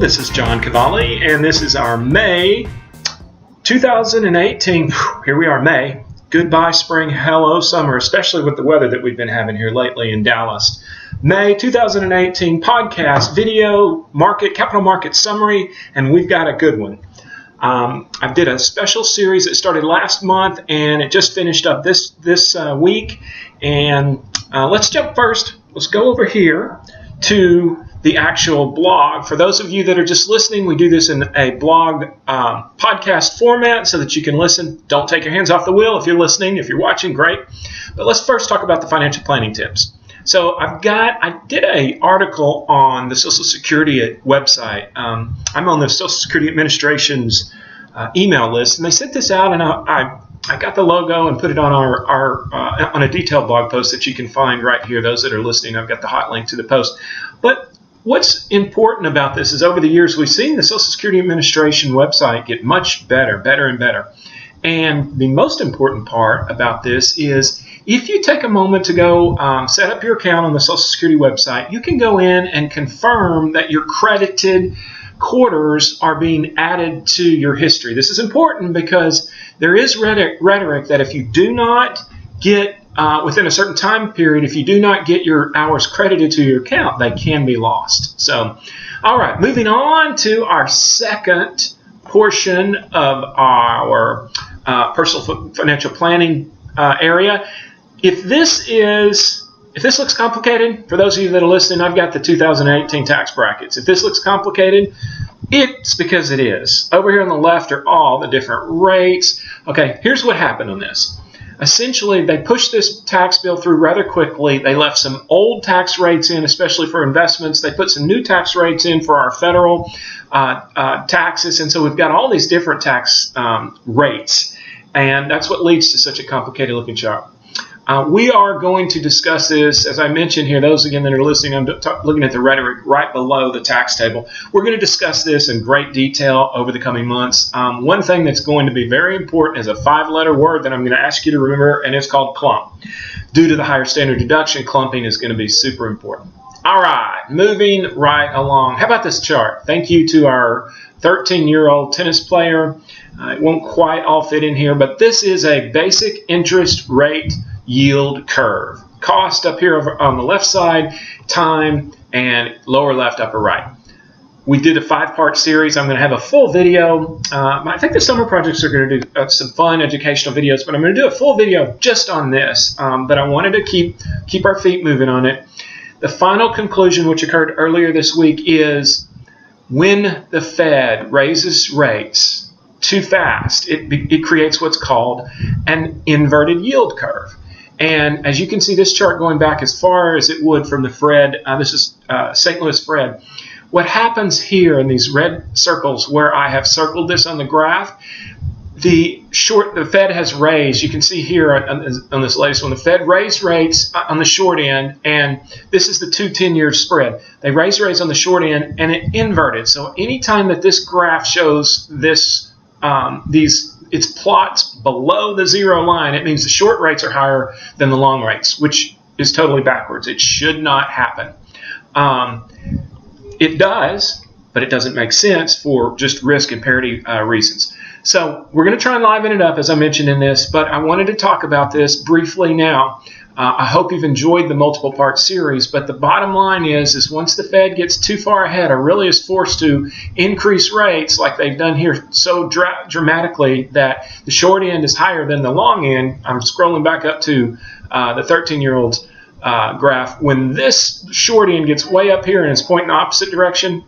this is John Cavalli, and this is our May 2018. Here we are, May. Goodbye spring, hello summer, especially with the weather that we've been having here lately in Dallas. May 2018 podcast, video, capital market summary, and we've got a good one. I did a special series that started last month, and it just finished up this week. And let's jump first. Let's go over here to the actual blog. For those of you that are just listening, we do this in a blog podcast format so that you can listen. Don't take your hands off the wheel if you're listening. If you're watching, great. But let's first talk about the financial planning tips. So I did an article on the Social Security website. I'm on the Social Security Administration's email list, and they sent this out, and I got the logo and put it on our on a detailed blog post that you can find right here. Those that are listening, I've got the hot link to the post. But what's important about this is over the years we've seen the Social Security Administration website get much better and better. And the most important part about this is if you take a moment to go set up your account on the Social Security website, you can go in and confirm that your credited quarters are being added to your history. This is important because there is rhetoric that if you do not get within a certain time period, if you do not get your hours credited to your account, they can be lost. So, all right, moving on to our second portion of our personal financial planning area. If this looks complicated, for those of you that are listening, I've got the 2018 tax brackets. If this looks complicated, it's because it is. Over here on the left are all the different rates. Okay, here's what happened on this. Essentially, they pushed this tax bill through rather quickly. They left some old tax rates in, especially for investments. They put some new tax rates in for our federal taxes. And so we've got all these different tax rates. And that's what leads to such a complicated looking chart. We are going to discuss this, as I mentioned here, those again that are listening, I'm looking at the rhetoric right below the tax table. We're going to discuss this in great detail over the coming months. One thing that's going to be very important is a 5-letter word that I'm going to ask you to remember, and it's called clump. Due to the higher standard deduction, clumping is going to be super important. All right, moving right along. How about this chart? Thank you to our 13-year-old tennis player. It won't quite all fit in here, but this is a basic interest rate yield curve. Cost up here on the left side, time, and lower left, upper right. We did a 5-part series. I'm going to have a full video. I think the summer projects are going to do some fun educational videos, but I'm going to do a full video just on this. But I wanted to keep our feet moving on it. The final conclusion, which occurred earlier this week, is when the Fed raises rates too fast, it creates what's called an inverted yield curve. And as you can see, this chart going back as far as it would from the Fred, this is St. Louis Fred. What happens here in these red circles where I have circled this on the graph, the Fed has raised, you can see here on this latest one, the Fed raised rates on the short end, and this is the 10-year spread. They raised rates on the short end, and it inverted. So anytime that this graph shows this, its plots below the zero line, it means the short rates are higher than the long rates, which is totally backwards. It should not happen. It does, but it doesn't make sense for just risk and parity reasons. So we're going to try and liven it up, as I mentioned in this, but I wanted to talk about this briefly now. I hope you've enjoyed the multiple part series, but the bottom line is once the Fed gets too far ahead or really is forced to increase rates like they've done here so dramatically that the short end is higher than the long end, I'm scrolling back up to the 13-year-old's graph. When this short end gets way up here and it's pointing the opposite direction,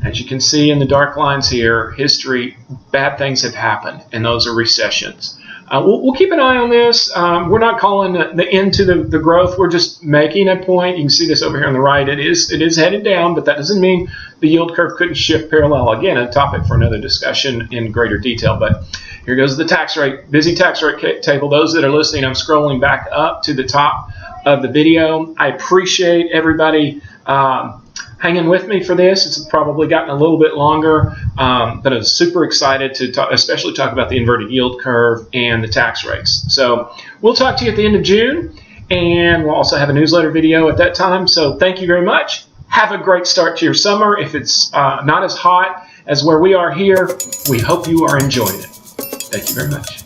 as you can see in the dark lines here, history, bad things have happened, and those are recessions. We'll keep an eye on this. We're not calling the end to the growth. We're just making a point. You can see this over here on the right. It is headed down, but that doesn't mean the yield curve couldn't shift parallel. Again, a topic for another discussion in greater detail. But here goes the tax rate, busy tax rate table. Those that are listening, I'm scrolling back up to the top of the video. I appreciate everybody hanging with me for this. It's probably gotten a little bit longer, but I was super excited to especially talk about the inverted yield curve and the tax rates. So we'll talk to you at the end of June, and we'll also have a newsletter video at that time. So thank you very much. Have a great start to your summer. If it's not as hot as where we are here, we hope you are enjoying it. Thank you very much.